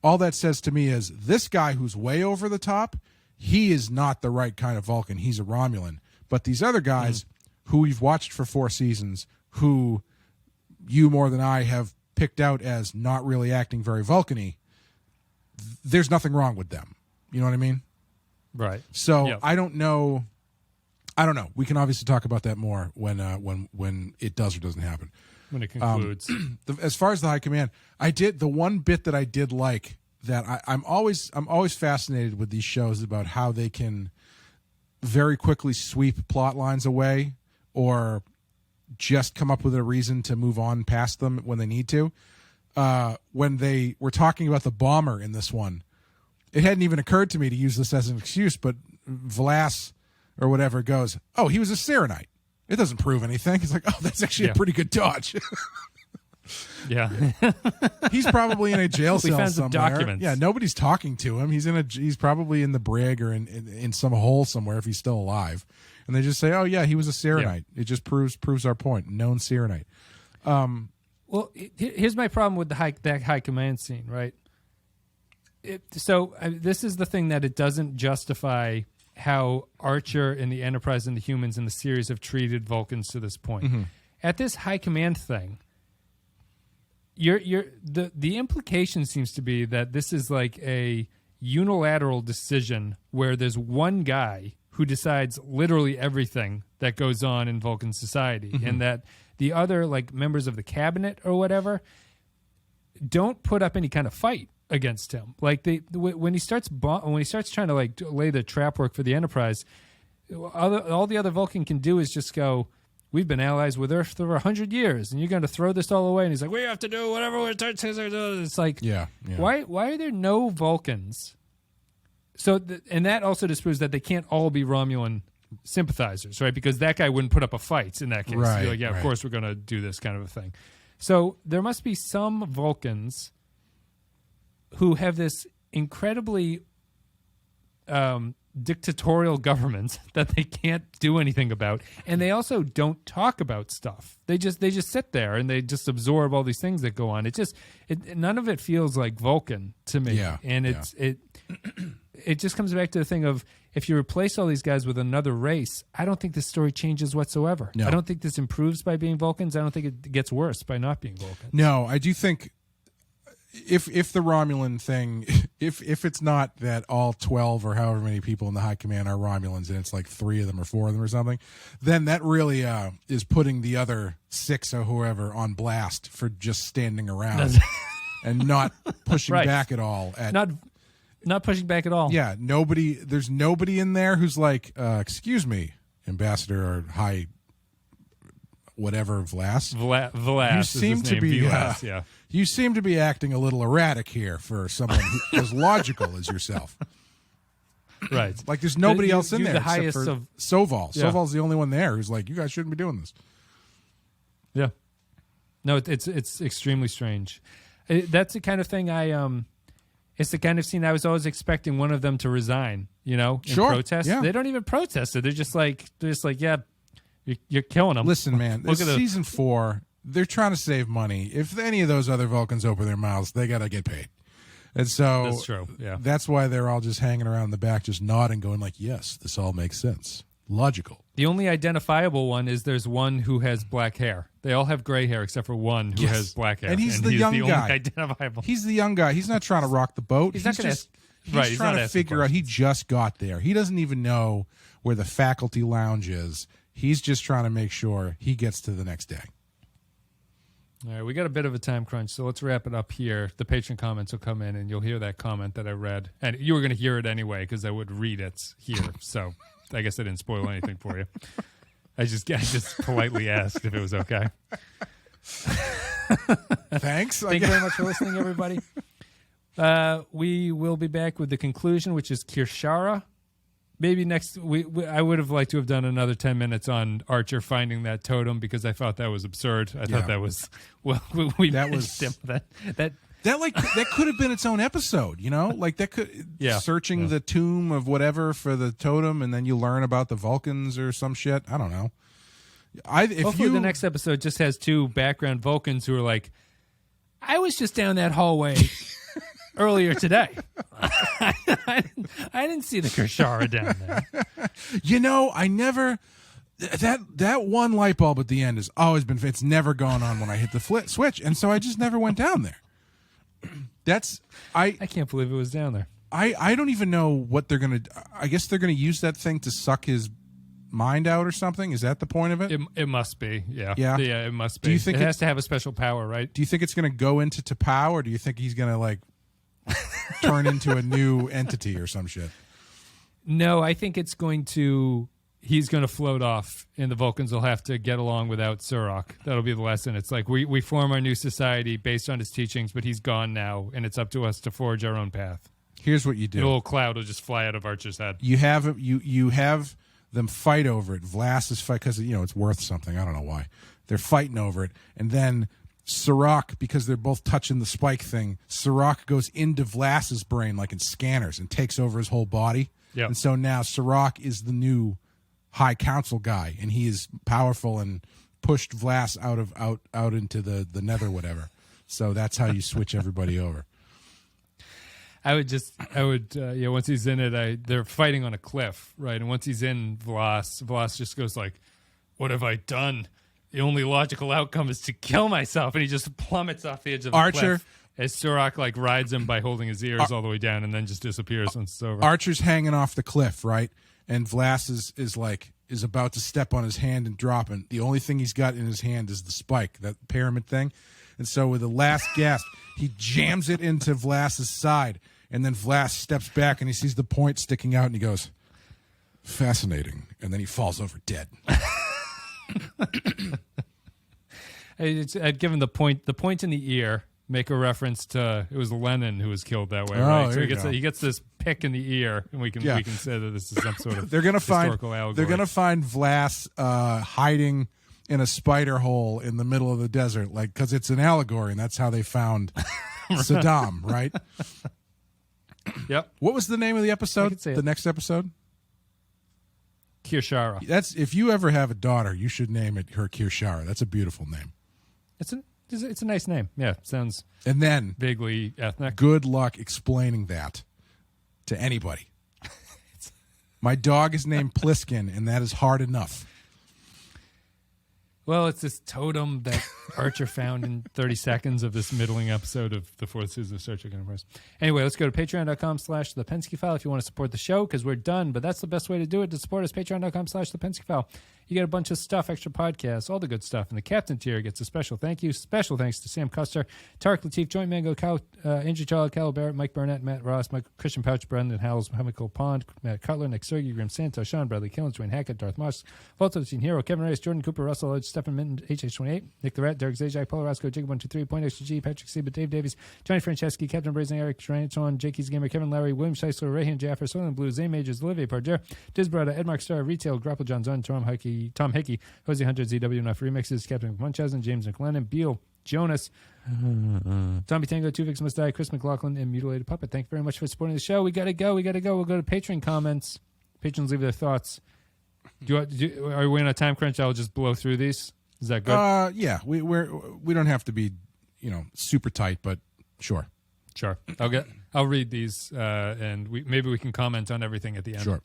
all that says to me is this guy who's way over the top, he is not the right kind of Vulcan. He's a Romulan. But these other guys who we've watched for 4 seasons, who you more than I have picked out as not really acting very Vulcan-y, there's nothing wrong with them. You know what I mean? Right. So I don't know. We can obviously talk about that more when it does or doesn't happen. When it concludes. As far as the High Command, the one bit that I did like that I'm always fascinated with these shows about how they can very quickly sweep plot lines away or just come up with a reason to move on past them when they need to. When they were talking about the bomber in this one, it hadn't even occurred to me to use this as an excuse, but Vlas or whatever goes, oh, he was a Syrrannite. It doesn't prove anything. It's like, oh, that's actually a pretty good dodge. Yeah. He's probably in a jail cell found somewhere. some documents. Yeah, nobody's talking to him. He's probably in the brig or in some hole somewhere if he's still alive. And they just say, oh, yeah, he was a Syrrannite. Yeah. It just proves our point. Known Syrrannite. Well, here's my problem with that High Command scene, right? This is the thing that it doesn't justify how Archer and the Enterprise and the humans in the series have treated Vulcans to this point. Mm-hmm. At this High Command thing, the implication seems to be that this is like a unilateral decision where there's one guy who decides literally everything that goes on in Vulcan society, mm-hmm. and that the other like members of the cabinet or whatever don't put up any kind of fight against him. Like when he starts trying to like lay the trap work for the Enterprise, all the other Vulcan can do is just go, we've been allies with Earth for 100 years, and you're going to throw this all away. And he's like, we have to do whatever we're doing. It's like, why are there no Vulcans? So, and that also disproves that they can't all be Romulan sympathizers, right? Because that guy wouldn't put up a fight in that case. Right, be like, of course we're going to do this kind of a thing. So there must be some Vulcans who have this incredibly dictatorial government that they can't do anything about, and they also don't talk about stuff. They just sit there and they just absorb all these things that go on. None of it feels like Vulcan to me. And it just comes back to the thing of, if you replace all these guys with another race, I don't think this story changes whatsoever. No. I don't think this improves by being Vulcans. I don't think it gets worse by not being Vulcans. No, I do think if the Romulan thing, if it's not that all 12 or however many people in the High Command are Romulans and it's like 3 of them or 4 of them or something, then that really is putting the other 6 or whoever on blast for just standing around and not pushing back at all. Not pushing back at all. Yeah, there's nobody in there who's like, excuse me, Ambassador or High whatever Vlas. Vlas. You seem to be yeah. You seem to be acting a little erratic here for someone who as logical as yourself. Right. Like there's nobody else in there the except highest for of Soval. Yeah. Soval's the only one there who's like, you guys shouldn't be doing this. Yeah. No, it's extremely strange. That's the kind of thing it's the kind of scene I was always expecting one of them to resign, in protest. Yeah. They don't even protest it. They're just like, yeah, you're killing them. Listen, man, this is season 4. They're trying to save money. If any of those other Vulcans open their mouths, they got to get paid. And so that's true. Yeah. That's why they're all just hanging around in the back, just nodding, going like, yes, this all makes sense. Logical. The only identifiable one is there's one who has black hair. They all have gray hair except for one who has black hair. And he's the young guy. guy. Only identifiable. He's the young guy. He's not trying to rock the boat. He's not going to ask. He's trying to figure out. He just got there. He doesn't even know where the faculty lounge is. He's just trying to make sure he gets to the next day. All right, we got a bit of a time crunch, so let's wrap it up here. The patron comments will come in, and you'll hear that comment that I read. And you were going to hear it anyway because I would read it here. So I guess I didn't spoil anything for you. I just politely asked if it was okay. Thanks. Thank you very much for listening, everybody. We will be back with the conclusion, which is Kirshara. Maybe next I would have liked to have done another 10 minutes on Archer finding that totem because I thought that was absurd. I thought that was that could have been its own episode, like that could searching the tomb of whatever for the totem, and then you learn about the Vulcans or some shit. I don't know. Hopefully the next episode just has 2 background Vulcans who are like, I was just down that hallway earlier today. I didn't see the Kirshara down there. I never that one light bulb at the end has always been. It's never gone on when I hit the switch, and so I just never went down there. I can't believe it was down there. I don't even know what they're gonna. I guess they're gonna use that thing to suck his mind out or something. Is that the point of it? It must be. Yeah. It must be. Do you think it has to have a special power, right? Do you think it's gonna go into T'Pau, or do you think he's gonna like turn into a new entity or some shit? No, I think it's going to. He's going to float off, and the Vulcans will have to get along without Surak. That'll be the lesson. It's like we form our new society based on his teachings, but he's gone now, and it's up to us to forge our own path. Here's what you do: a little cloud will just fly out of Archer's head. You have them fight over it. Vlas is fight because it's worth something. I don't know why they're fighting over it, and then Sarak, because they're both touching the spike thing, Sarak goes into Vlas's brain like in scanners and takes over his whole body. Yep. And so now Sarak is the new High Council guy, and he is powerful and pushed Vlas out into the nether, whatever. So that's how you switch everybody over. Once he's in it, they're fighting on a cliff, right? And once he's in Vlas just goes like, "What have I done? The only logical outcome is to kill myself," and he just plummets off the edge of the cliff. As Surak like rides him by holding his ears all the way down, and then just disappears once it's over. Archer's hanging off the cliff, right? And Vlas is about to step on his hand and drop, and the only thing he's got in his hand is the spike, that pyramid thing. And so with the last gasp, he jams it into Vlas's side, and then Vlas steps back and he sees the point sticking out, and he goes, "Fascinating," and then he falls over dead. I'd given the point in the ear. Make a reference to it was Lenin who was killed that way, right? So he gets this pick in the ear, and we can say that this is some sort of historical allegory. They're gonna find Vlas hiding in a spider hole in the middle of the desert, like because it's an allegory, and that's how they found Saddam, right? Yep. What was the name of the episode? The next episode? Kirshara. That's if you ever have a daughter, you should name it her Kirshara. That's a beautiful name. It's a nice name. Yeah, sounds and then vaguely ethnic. Good luck explaining that to anybody. My dog is named Pliskin, and that is hard enough. Well, it's this totem that Archer found in 30 seconds of this middling episode of the 4th season of Star Trek Enterprise. Anyway, let's go to patreon.com/thepensky file if you want to support the show, because we're done, but that's the best way to do it. To support us, patreon.com/thepensky file. You get a bunch of stuff, extra podcasts, all the good stuff. And the captain tier gets a special thank you. Special thanks to Sam Custer, Tarek Latif, Joint Mango, Andrew Child, Cal Barrett, Mike Burnett, Matt Ross, Christian Pouch, Brendan Howells, Chemical Pond, Matt Cutler, Nick Sergey, Grim Santos, Sean Bradley Killens, Dwayne Hackett, Darth Moss, Volto Teen Hero, Kevin Reyes, Jordan Cooper, Russell Edge, Stephen Minton, HH28, Nick the Rat, Derek Zajac, Paul Roscoe, Jacob 123, Point XG, Patrick Seba, Dave Davies, Johnny Franceschi, Captain Brazen, Eric Tranton, Jakey's Gamer, Kevin Larry, William Scheisler, Rayhan Jaffer, Soylent Blue, Zay Majors, Olivier Pardieu, Dizbrada, Edmark Star, Retail, Grapple John Zon, Tom Hickey, Jose Hunter, ZW Enough Remixes, Captain Munchausen, James McLennan, Beal, Jonas, Zombie Tango, Two Vicks Must Die, Chris McLaughlin, and Mutilated Puppet. Thank you very much for supporting the show. We gotta go. We'll go to Patreon comments. Patrons leave their thoughts. Are we in a time crunch? I'll just blow through these. Is that good? Yeah. We don't have to be, super tight, but sure. I'll read these, and maybe we can comment on everything at the end. Sure.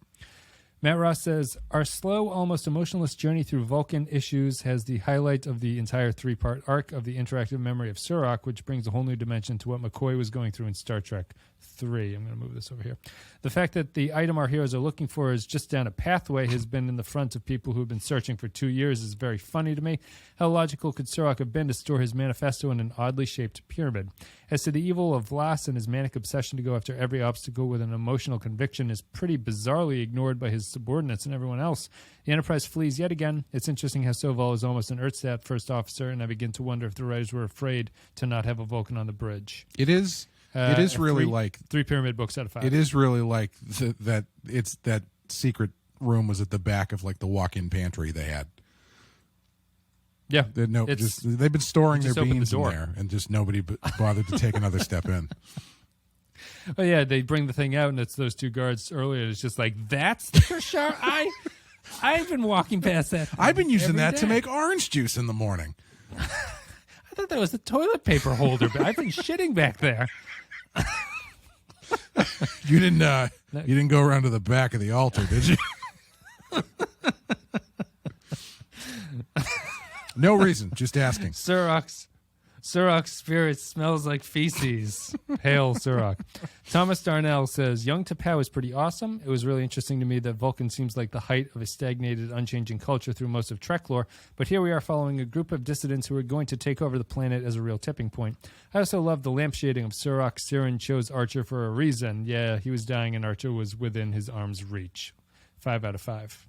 Matt Ross says, our slow, almost emotionless journey through Vulcan issues has the highlight of the entire 3-part arc of the interactive memory of Surak, which brings a whole new dimension to what McCoy was going through in Star Trek 3. I'm going to move this over here. The fact that the item our heroes are looking for is just down a pathway has been in the front of people who have been searching for 2 years is very funny to me. How logical could Surak have been to store his manifesto in an oddly shaped pyramid? As to the evil of Vlas and his manic obsession to go after every obstacle with an emotional conviction is pretty bizarrely ignored by his subordinates and everyone else. The Enterprise flees yet again. It's interesting how Soval is almost an Earthstat first officer, and I begin to wonder if the writers were afraid to not have a Vulcan on the bridge. It is really like 3 pyramid books out of 5. It is really like that. It's that secret room was at the back of like the walk-in pantry they had. Yeah, they've been storing their beans in there, and just nobody bothered to take another step in. Oh yeah, they bring the thing out, and it's those 2 guards earlier. It's just like, that's the Krashar. I've been walking past that. I've been using that to make orange juice in the morning. I thought that was the toilet paper holder, but I've been shitting back there. You didn't go around to the back of the altar, did you? No reason, just asking. Surak's spirit smells like feces. Hail Surak. Thomas Darnell says, Young T'Pau is pretty awesome. It was really interesting to me that Vulcan seems like the height of a stagnated, unchanging culture through most of Trek lore, but here we are following a group of dissidents who are going to take over the planet as a real tipping point. I also love the lampshading of Surak. Syrran chose Archer for a reason. Yeah, he was dying and Archer was within his arm's reach. 5 out of 5.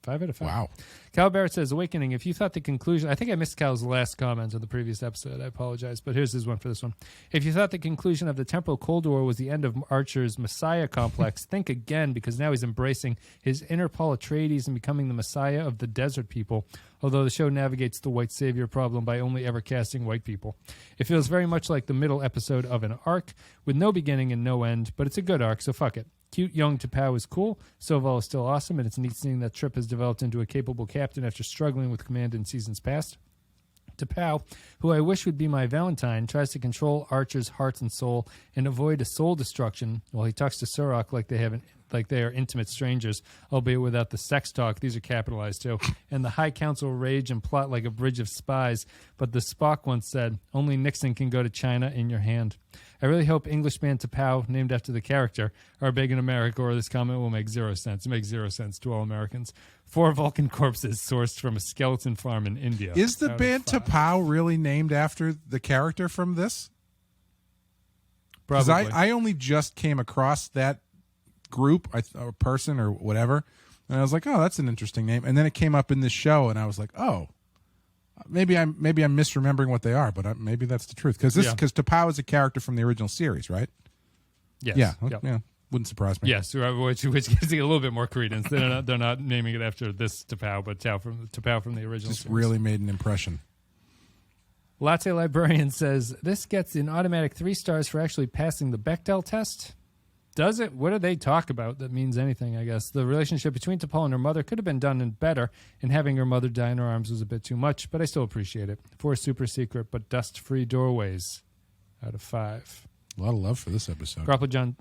5 out of 5. Wow. Cal Barrett says, Awakening, if you thought the conclusion... I think I missed Cal's last comment on the previous episode. I apologize, but here's his one for this one. If you thought the conclusion of the Temporal Cold War was the end of Archer's Messiah complex, think again, because now he's embracing his inner Paul Atreides and becoming the Messiah of the desert people, although the show navigates the white savior problem by only ever casting white people. It feels very much like the middle episode of an arc, with no beginning and no end, but it's a good arc, so fuck it. Cute young T'Pau is cool. Soval is still awesome, and it's neat seeing that Trip has developed into a capable captain after struggling with command in seasons past. T'Pau, who I wish would be my Valentine, tries to control Archer's heart and soul and avoid a soul destruction while he talks to Surak like they are intimate strangers, albeit without the sex talk. These are capitalized too. And the High Council rage and plot like a bridge of spies. But the Spock once said, only Nixon can go to China in your hand. I really hope Englishman T'Pau, named after the character, are big in America, or this comment will make 0 sense. It makes 0 sense to all Americans. 4 Vulcan corpses sourced from a skeleton farm in India. Is the band T'Pau really named after the character from this? Probably. I only just came across that group or person or whatever, and I was like, oh, that's an interesting name. And then it came up in this show, and I was like, oh, maybe I'm misremembering what they are, but maybe that's the truth, because T'Pau is a character from the original series, right? Yes. Yeah. Yep. Yeah. Wouldn't surprise me. Yes, which gives it a little bit more credence. They're not naming it after this T'Pau, but T'Pau from the original Just series. really made an impression. Latte Librarian says, this gets an automatic 3 stars for actually passing the Bechdel test. Does it? What do they talk about that means anything, I guess? The relationship between T'Pol and her mother could have been done better, and having her mother die in her arms was a bit too much, but I still appreciate it. 4 super secret but dust-free doorways out of 5. A lot of love for this episode. Grapple John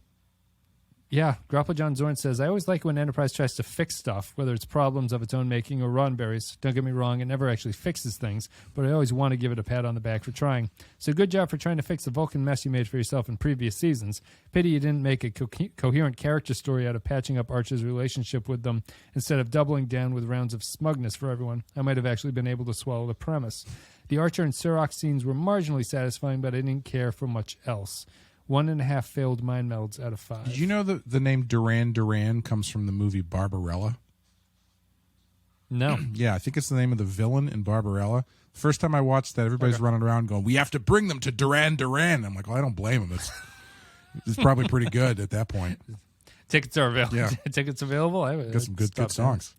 Yeah, Grappa John Zorn says, I always like when Enterprise tries to fix stuff, whether it's problems of its own making or Roddenberry's. Don't get me wrong, it never actually fixes things, but I always want to give it a pat on the back for trying. So good job for trying to fix the Vulcan mess you made for yourself in previous seasons. Pity you didn't make a coherent character story out of patching up Archer's relationship with them instead of doubling down with rounds of smugness for everyone. I might have actually been able to swallow the premise. The Archer and Surak scenes were marginally satisfying, but I didn't care for much else. 1.5 failed mind melds out of 5. Did you know the name Duran Duran comes from the movie Barbarella? No. Yeah, I think it's the name of the villain in Barbarella. First time I watched that, everybody's running around going, we have to bring them to Duran Duran. I'm like, well, I don't blame them. It's probably pretty good at that point. Tickets are available. Yeah. Tickets available. Got some good songs.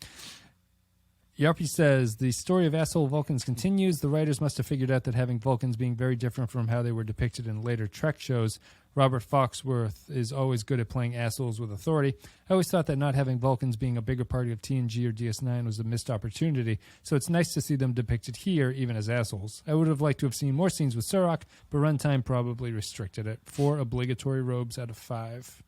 Yarpy says, the story of asshole Vulcans continues. The writers must have figured out that having Vulcans being very different from how they were depicted in later Trek shows. Robert Foxworth is always good at playing assholes with authority. I always thought that not having Vulcans being a bigger part of TNG or DS9 was a missed opportunity, so it's nice to see them depicted here, even as assholes. I would have liked to have seen more scenes with Surak, but runtime probably restricted it. 4 obligatory robes out of 5.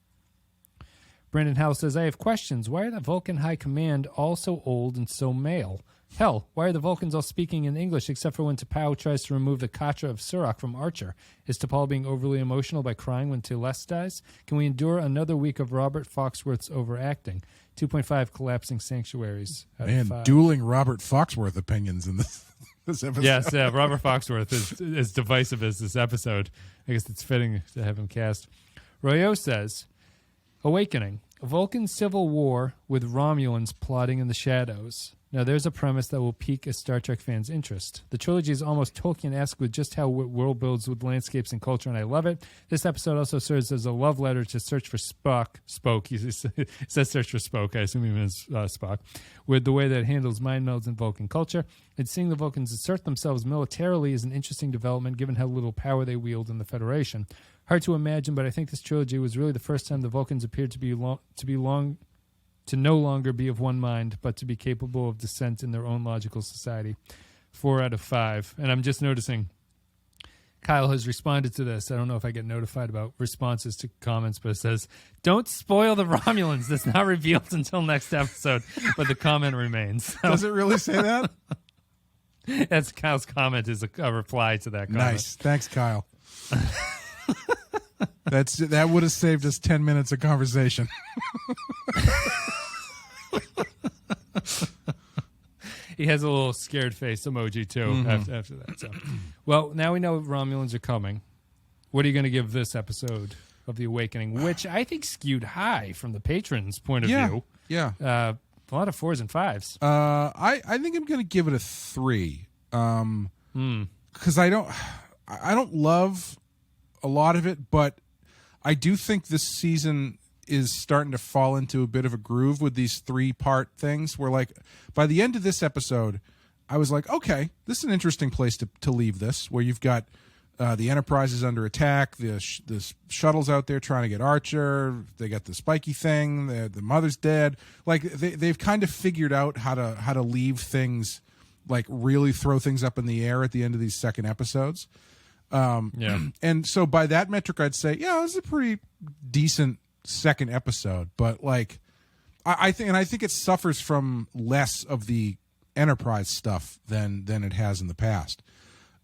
Brandon Howe says, I have questions. Why are the Vulcan High Command all so old and so male? Hell, why are the Vulcans all speaking in English except for when T'Pau tries to remove the Katra of Surak from Archer? Is T'Pau being overly emotional by crying when T'Les dies? Can we endure another week of Robert Foxworth's overacting? 2.5 collapsing sanctuaries. Man, dueling Robert Foxworth opinions in this episode. Yes, Robert Foxworth is as divisive as this episode. I guess it's fitting to have him cast. Royo says, Awakening. A Vulcan civil war with Romulans plotting in the shadows. Now, there's a premise that will pique a Star Trek fan's interest. The trilogy is almost Tolkien-esque with just how world builds with landscapes and culture, and I love it. This episode also serves as a love letter to Search for Spock. He says Search for Spock. I assume he means Spock. With the way that it handles mind melds in Vulcan culture. And seeing the Vulcans assert themselves militarily is an interesting development given how little power they wield in the Federation. Hard to imagine, but I think this trilogy was really the first time the Vulcans appeared to no longer be of one mind, but to be capable of dissent in their own logical society. 4 out of 5. And I'm just noticing Kyle has responded to this. I don't know if I get notified about responses to comments, but it says, don't spoil the Romulans. That's not revealed until next episode, but the comment remains. So, does it really say that? That's Kyle's comment is a reply to that comment. Nice. Thanks, Kyle. That would have saved us 10 minutes of conversation. He has a little scared face emoji too after that. So, well, now we know Romulans are coming. What are you going to give this episode of The Awakening, which I think skewed high from the patrons' point of view? Yeah. A lot of 4s and 5s. I think I'm going to give it a 3. Because I don't love a lot of it, but I do think this season is starting to fall into a bit of a groove with these 3-part things where, like, by the end of this episode, I was like, okay, this is an interesting place to leave this, where you've got the Enterprise is under attack, the shuttle's out there trying to get Archer, they got the spiky thing, the mother's dead. Like, they've kind of figured out how to leave things, like, really throw things up in the air at the end of these second episodes. And so by that metric, I'd say, yeah, this is a pretty decent second episode, but like I think it suffers from less of the Enterprise stuff than it has in the past.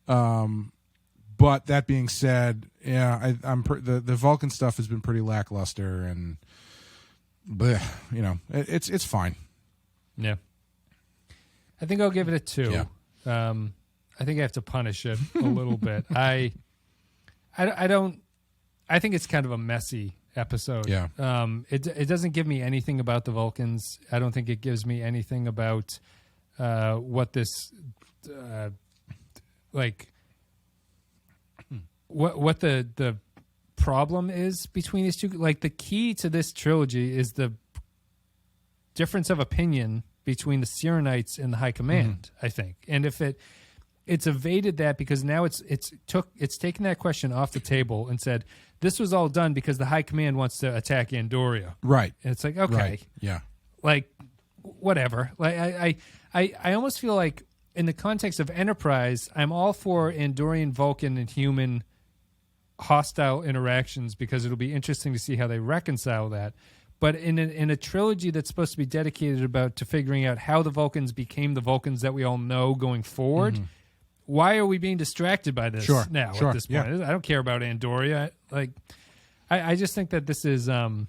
But that being said, yeah, the Vulcan stuff has been pretty lackluster, and it's fine. Yeah, I think I'll give it a 2. Yeah. I think I have to punish it a little bit. I think it's kind of a messy episode. Yeah. It doesn't give me anything about the Vulcans. I don't think it gives me anything about what this what the problem is between these two. Like, the key to this trilogy is the difference of opinion between the Syrrannites and the High Command, I think. And if it's evaded that because now it's taken that question off the table and said, this was all done because the High Command wants to attack Andoria. Right. And it's like, okay. Right. Yeah. Like, whatever. Like, I almost feel like in the context of Enterprise, I'm all for Andorian, Vulcan, and human hostile interactions because it'll be interesting to see how they reconcile that. But in a trilogy that's supposed to be dedicated to figuring out how the Vulcans became the Vulcans that we all know going forward, why are we being distracted by this now at this point? I don't care about Andoria. I just think that this is not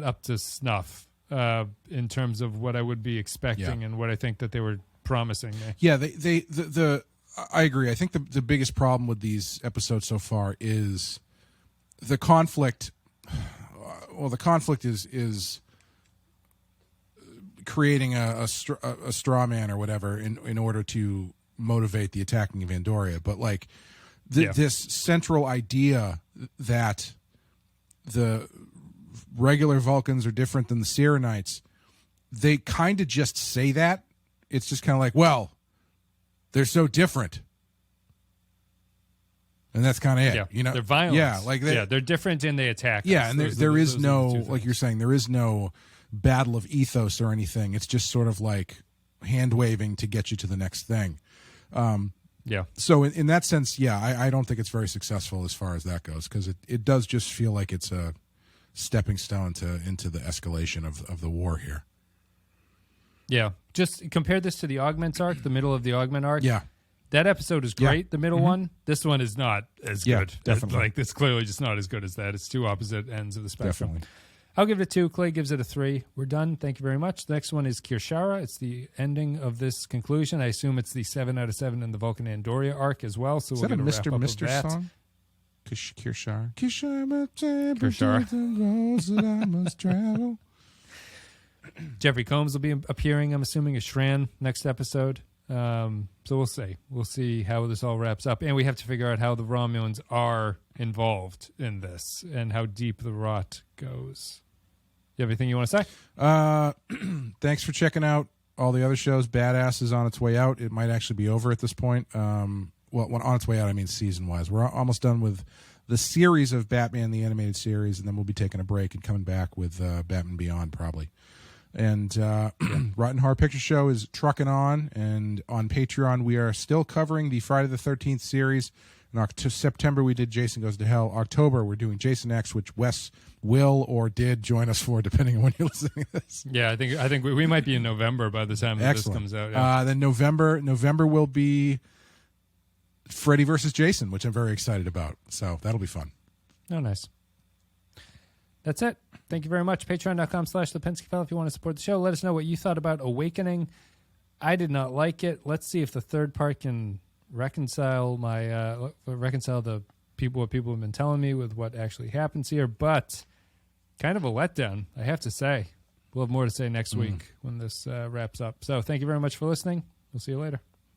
up to snuff in terms of what I would be expecting and what I think that they were promising me. Yeah, I agree. I think the biggest problem with these episodes so far is the conflict. Well, the conflict is creating a straw man or whatever in order to motivate the attacking of Andoria. But this central idea that the regular Vulcans are different than the Syrrannites, they kind of just say that. It's just kind of like, well, they're so different. And that's kind of it. Yeah, they're violent. Yeah, they're different and they attack. Yeah, us. And there is no, like you're saying, there is no battle of ethos or anything. It's just sort of like hand waving to get you to the next thing. So in that sense, I don't think it's very successful as far as that goes, because it does just feel like it's a stepping stone into the escalation of the war here. Yeah, just compare this to the Augments arc, the middle of the Augment arc. Yeah. That episode is great, the middle one. This one is not as good. Definitely. It's clearly just not as good as that. It's two opposite ends of the spectrum. Definitely. I'll give it a 2. Clay gives it a 3. We're done. Thank you very much. The next one is Kirshara. It's the ending of this conclusion. I assume it's the 7 out of 7 in the Vulcan Andoria arc as well. So is we'll that a get a Mr. wrap up song? Kirshara. Kirshara. Jeffrey Combs will be appearing, I'm assuming, as Shran next episode. So we'll see. We'll see how this all wraps up. And we have to figure out how the Romulans are involved in this and how deep the rot goes. You have anything you want to say? Thanks for checking out all the other shows. Badass is on its way out. It might actually be over at this point. When on its way out, I mean season-wise. We're almost done with the series of Batman, the animated series, and then we'll be taking a break and coming back with Batman Beyond probably. And Rotten Horror Picture Show is trucking on, and on Patreon we are still covering the Friday the 13th series. In September we did Jason Goes to Hell. October we're doing Jason X, which Wes will or did join us for, depending on when you're listening to this. Yeah, I think we might be in November by the time this comes out. Yeah. Then November will be Freddy versus Jason, which I'm very excited about. So that'll be fun. Oh, nice. That's it. Thank you very much. Patreon.com/The File if you want to support the show. Let us know what you thought about Awakening. I did not like it. Let's see if the third part can reconcile what people have been telling me with what actually happens here. But kind of a letdown, I have to say. We'll have more to say next week when this wraps up. So thank you very much for listening. We'll see you later.